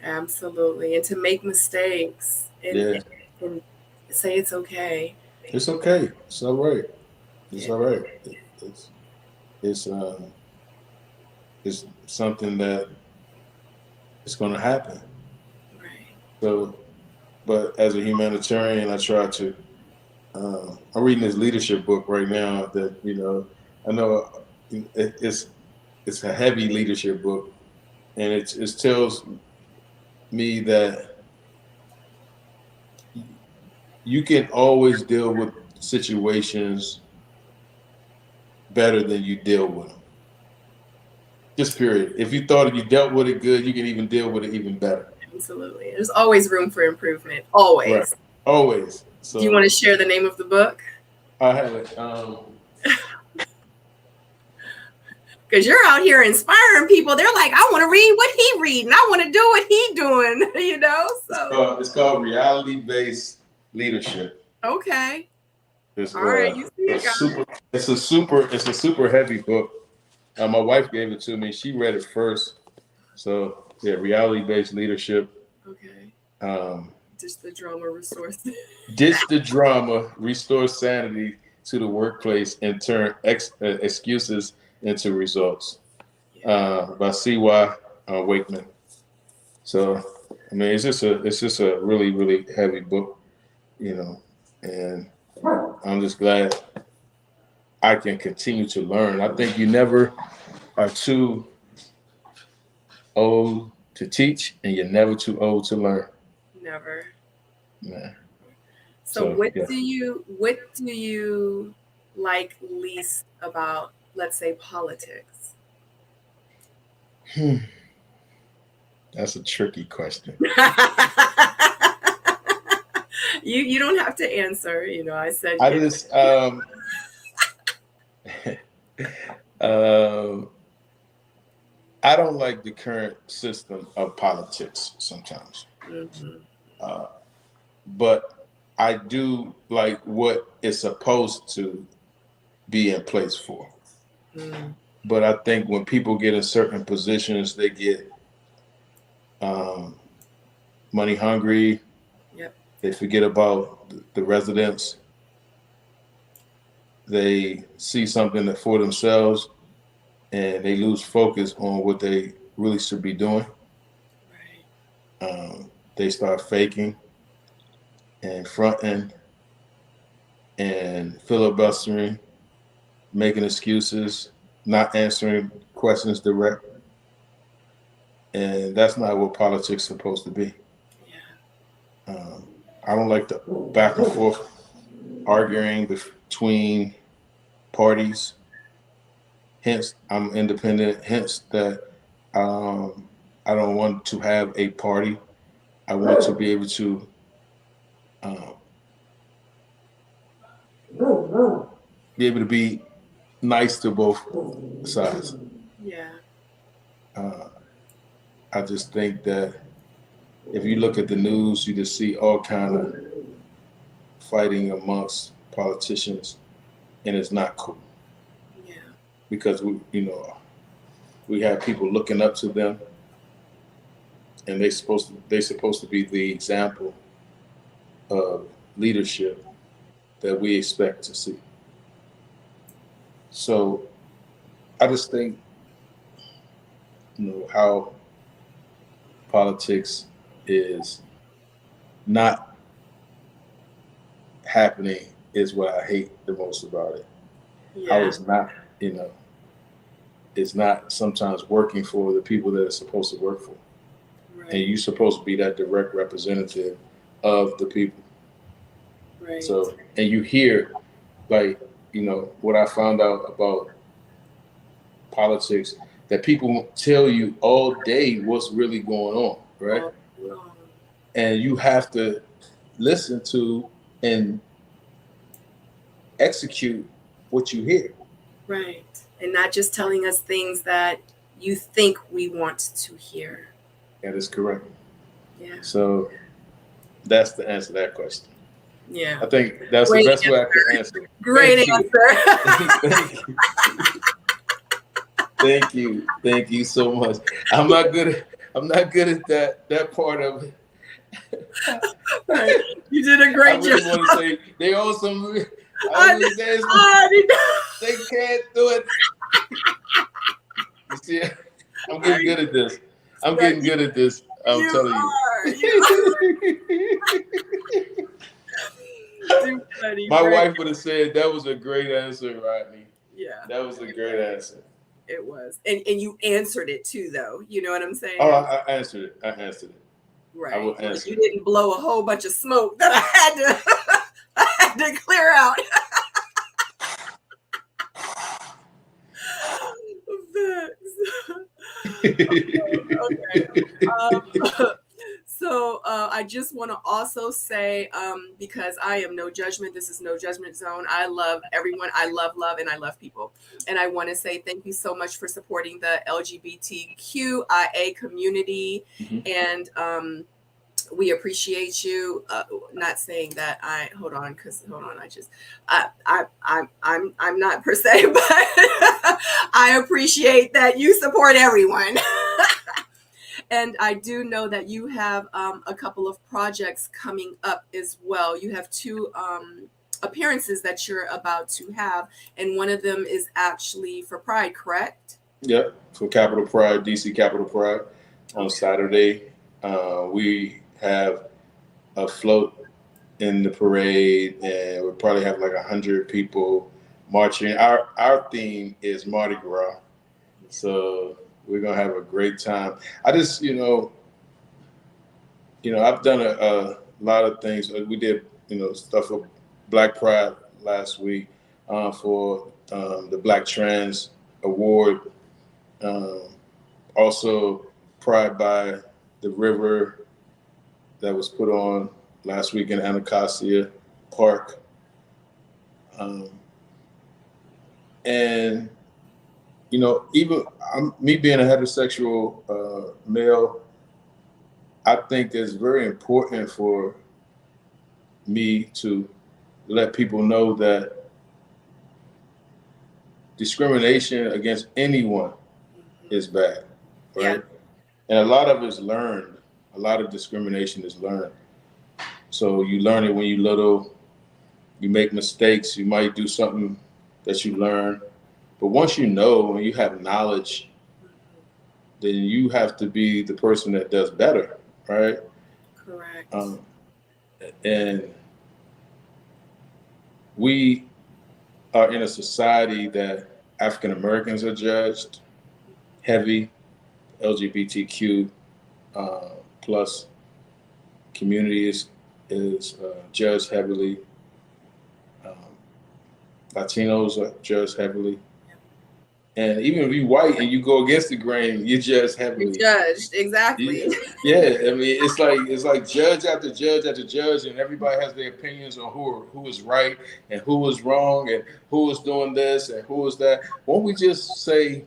Absolutely. And to make mistakes and say it's okay. It's okay. It's all right. It's all right. It's something that is going to happen. Right. So, but as a humanitarian, I try to, I'm reading this leadership book right now that, I know it's a heavy leadership book, and it tells me that you can always deal with situations better than you deal with them. Just period. If you thought you dealt with it good, you can even deal with it even better. Absolutely. There's always room for improvement. Always. Right. Always. So, do you want to share the name of the book? I have it. Because you're out here inspiring people. They're like, I want to read what he reading. I want to do what he doing, So it's called Reality-Based Leadership. Okay. It's, all right, you see it, it's a super heavy book. My wife gave it to me. She read it first. So yeah, reality-based leadership. Okay. Um, Just the drama restores. Ditch the drama, restore sanity to the workplace, and turn excuses into results. By C.Y. Wakeman. So, I mean, it's just a really, really heavy book, and I'm just glad I can continue to learn. I think you never are too old to teach, and you're never too old to learn. Never. Yeah. So what do you like least about, let's say, politics? That's a tricky question. You don't have to answer. I said I just I don't like the current system of politics sometimes. Mm-hmm. But I do like what it's supposed to be in place for. Mm. But I think when people get in certain positions, they get money hungry. Yep. They forget about the residents. They see something for themselves, and they lose focus on what they really should be doing. Right. They start faking and fronting and filibustering, making excuses, not answering questions direct. And that's not what politics is supposed to be. Yeah. I don't like the back and forth arguing between parties. Hence, I'm independent. Hence, that I don't want to have a party. I want to be able to be nice to both sides. Yeah. I just think that if you look at the news, you just see all kind of fighting amongst politicians, and it's not cool. Yeah. Because we have people looking up to them, and they're supposed to be the example of leadership that we expect to see. So I just think how politics is not happening is what I hate the most about it. Yeah. How it's not, it's not sometimes working for the people that it's supposed to work for. Right. And you're supposed to be that direct representative of the people. Right. So, and you hear, like, what I found out about politics, that people tell you all day what's really going on, right? Oh. And you have to listen to and execute what you hear. Right. And not just telling us things that you think we want to hear. That is correct. Yeah. So that's the answer to that question. Yeah. I think that's the best way I can answer. Great answer. Thank you. Thank you so much. I'm not good at that part of it. Right. You did a great job. I really want to say they owe some. They can't do it. You see, I'm getting good at this. I'm getting good at this. I'm telling you. My wife would have said that was a great answer, Rodney. Yeah. That was a great answer. It was. And you answered it too, though. You know what I'm saying? Oh, I answered it. Right. I will answer you didn't blow a whole bunch of smoke that I had to clear out. Okay. So I just want to also say, because I am no judgment, this is no judgment zone. I love everyone. I love, and I love people. And I want to say thank you so much for supporting the LGBTQIA community. Mm-hmm. And We appreciate you. Not saying that I'm not per se, but I appreciate that you support everyone. And I do know that you have a couple of projects coming up as well. You have two appearances that you're about to have, and one of them is actually for Pride, correct? Yep, for Capitol Pride, DC Capitol Pride on Saturday. We have a float in the parade, and we'll probably have like 100 people marching. Our theme is Mardi Gras, so we're gonna have a great time. I just, I've done a lot of things. We did, stuff for Black Pride last week, for the Black Trans Award. Also, Pride by the River that was put on last week in Anacostia Park. And, even me being a heterosexual male, I think it's very important for me to let people know that discrimination against anyone is bad, right? Yeah. And a lot of it's learned. A lot of discrimination is learned. So you learn it when you're little. You make mistakes. You might do something that you learn. But once you know and you have knowledge, then you have to be the person that does better, right? Correct. And we are in a society that African Americans are judged heavy, LGBTQ plus community is judged heavily. Latinos are judged heavily. And even if you're white and you go against the grain, you're judged heavily. You're judged, exactly. Yeah, I mean, it's like judge after judge after judge, and everybody has their opinions on who is right and who is wrong and who is doing this and who is that. Won't we just say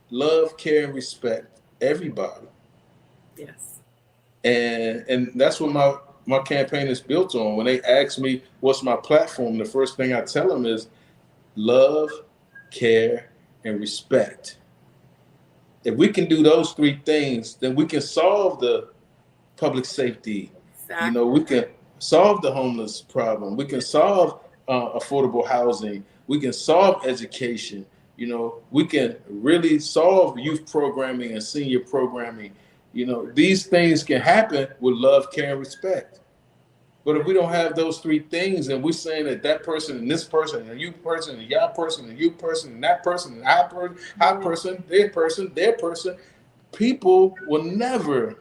love, care, and respect everybody? Yes. And that's what my campaign is built on. When they ask me what's my platform, the first thing I tell them is love, care, and respect. If we can do those three things, then we can solve the public safety. Exactly. We can solve the homeless problem. We can solve affordable housing. We can solve education. We can really solve youth programming and senior programming. These things can happen with love, care, and respect. But if we don't have those three things, and we're saying that person and this person and you person and y'all person and you person and that person and I person, their person, people will never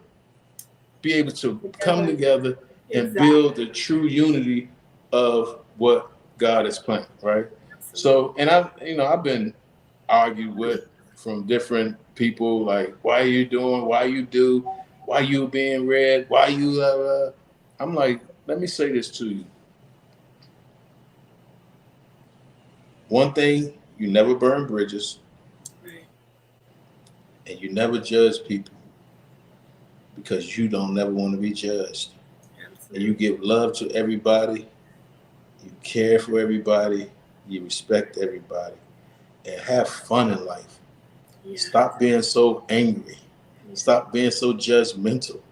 be able to come together and build the true unity of what God has planned, right? So, and I've been argued with from different people, like, why are you doing, why you being red, why you, I'm like, let me say this to you. One thing, you never burn bridges, right? And you never judge people because you don't never want to be judged. Absolutely. And you give love to everybody, you care for everybody, you respect everybody, and have fun in life. Yeah. Stop being so angry. Stop being so judgmental.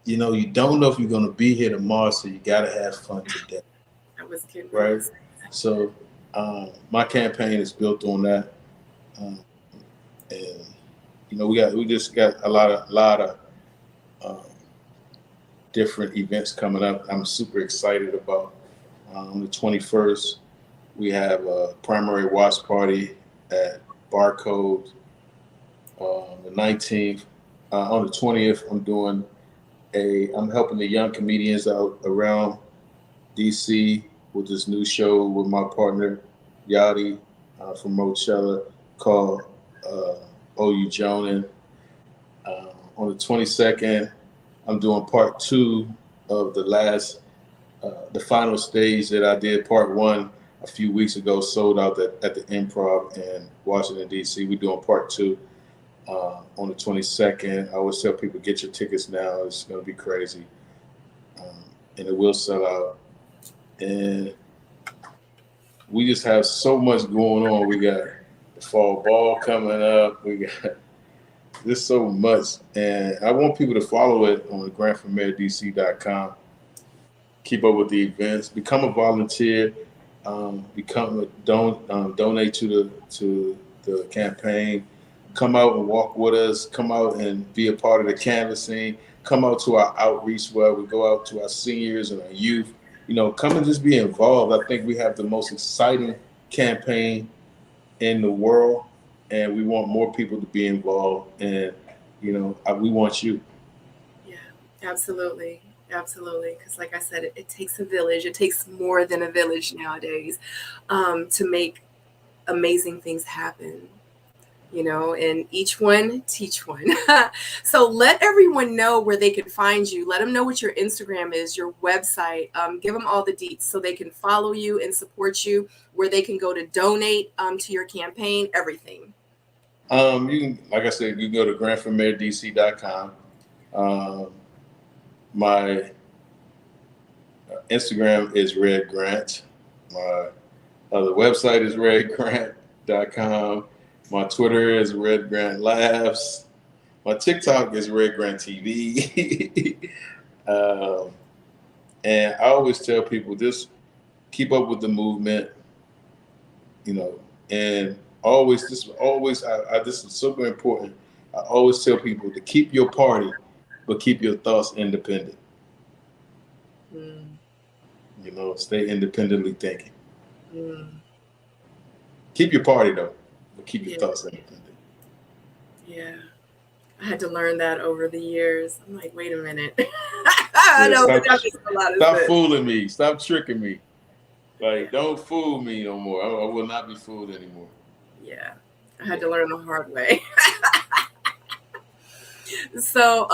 You don't know if you're going to be here tomorrow, so you got to have fun today. That was cute. Right? So my campaign is built on that. And, we just got a lot of different events coming up. I'm super excited about. On the 21st, we have a primary watch party at Barcode. The 19th, on the 20th, I'm helping the young comedians out around DC with this new show with my partner Yachty from Mochella called Oh You Jonin'. On the 22nd, I'm doing part 2 of the final stage that I did. Part 1 a few weeks ago sold out at the Improv in Washington DC. We're doing part 2. On the 22nd, I always tell people, get your tickets now. It's going to be crazy. and it will sell out. And we just have so much going on. We got the fall ball coming up. We got just so much. And I want people to follow it on grantformairdc.com. Keep up with the events. Become a volunteer. Donate to the campaign. Come out and walk with us. Come out and be a part of the canvassing. Come out to our outreach where we go out to our seniors and our youth. Come and just be involved. I think we have the most exciting campaign in the world, and we want more people to be involved. And we want you. Yeah, absolutely. Absolutely. Because like I said, it takes a village. It takes more than a village nowadays to make amazing things happen. And each one teach one. So let everyone know where they can find you. Let them know what your Instagram is, your website. Give them all the deets so they can follow you and support you, where they can go to donate to your campaign, everything. You can, like I said, you can go to grantformairdc.com. My Instagram is REDGRANT. My other website is REDGRANT.com. My Twitter is REDGRANT Laughs. My TikTok is REDGRANT TV. And I always tell people, just keep up with the movement, and this is super important. I always tell people to keep your party, but keep your thoughts independent. Stay independently thinking. Keep your party though, but keep your thoughts independent. Yeah, I had to learn that over the years. I'm like, wait a minute. Stop fooling me. Stop tricking me. Like, don't fool me no more. I will not be fooled anymore. Yeah, I had to learn the hard way. So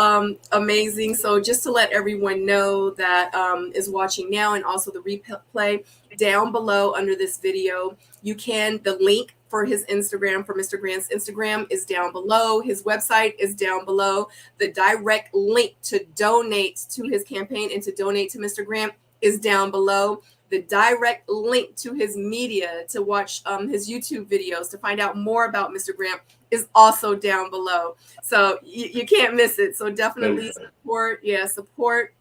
amazing. So just to let everyone know that is watching now, and also the replay down below under this video, the link for his Instagram, for Mr. Grant's Instagram, is down below. His website is down below. The direct link to donate to his campaign and to donate to Mr. Grant is down below. The direct link to his media, to watch his YouTube videos, to find out more about Mr. Grant, is also down below. So you can't miss it. So definitely support. Yeah, support.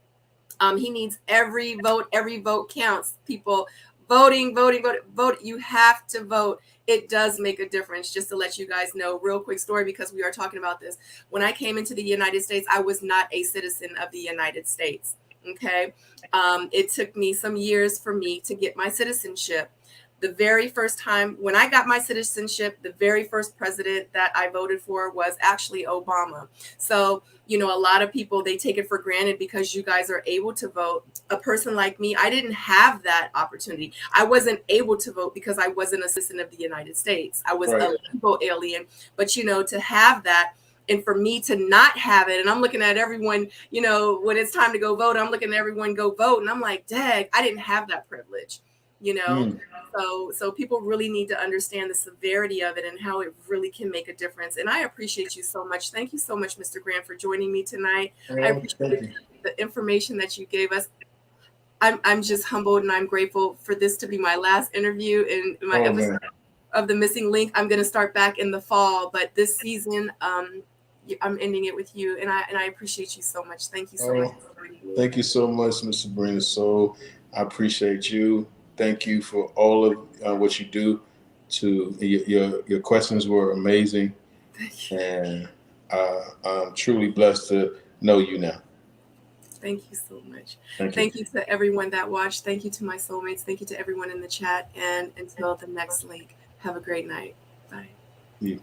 He needs every vote. Every vote counts. People voting. You have to vote. It does make a difference. Just to let you guys know, real quick story, because we are talking about this. When I came into the United States, I was not a citizen of the United States. Okay. It took me some years for me to get my citizenship. The very first time when I got my citizenship, the very first president that I voted for was actually Obama. So, a lot of people, they take it for granted because you guys are able to vote. A person like me, I didn't have that opportunity. I wasn't able to vote because I wasn't a citizen of the United States. I was a legal alien. But, to have that, and for me to not have it, and I'm looking at everyone, when it's time to go vote, I'm looking at everyone go vote. And I'm like, dang, I didn't have that privilege, So people really need to understand the severity of it and how it really can make a difference. And I appreciate you so much. Thank you so much, Mr. Grant, for joining me tonight. I appreciate the information that you gave us. I'm just humbled, and I'm grateful for this to be my last interview in my episode of The Missing Link. I'm going to start back in the fall, but this season, I'm ending it with you, and I appreciate you so much. Thank you so much. Thank you so much, Miss Sabrina Seoul. I appreciate you. Thank you for all of what you do. Your questions were amazing, and I'm truly blessed to know you now. Thank you so much. Thank you to everyone that watched. Thank you to my soulmates. Thank you to everyone in the chat. And until the next link, have a great night. Bye. Yeah.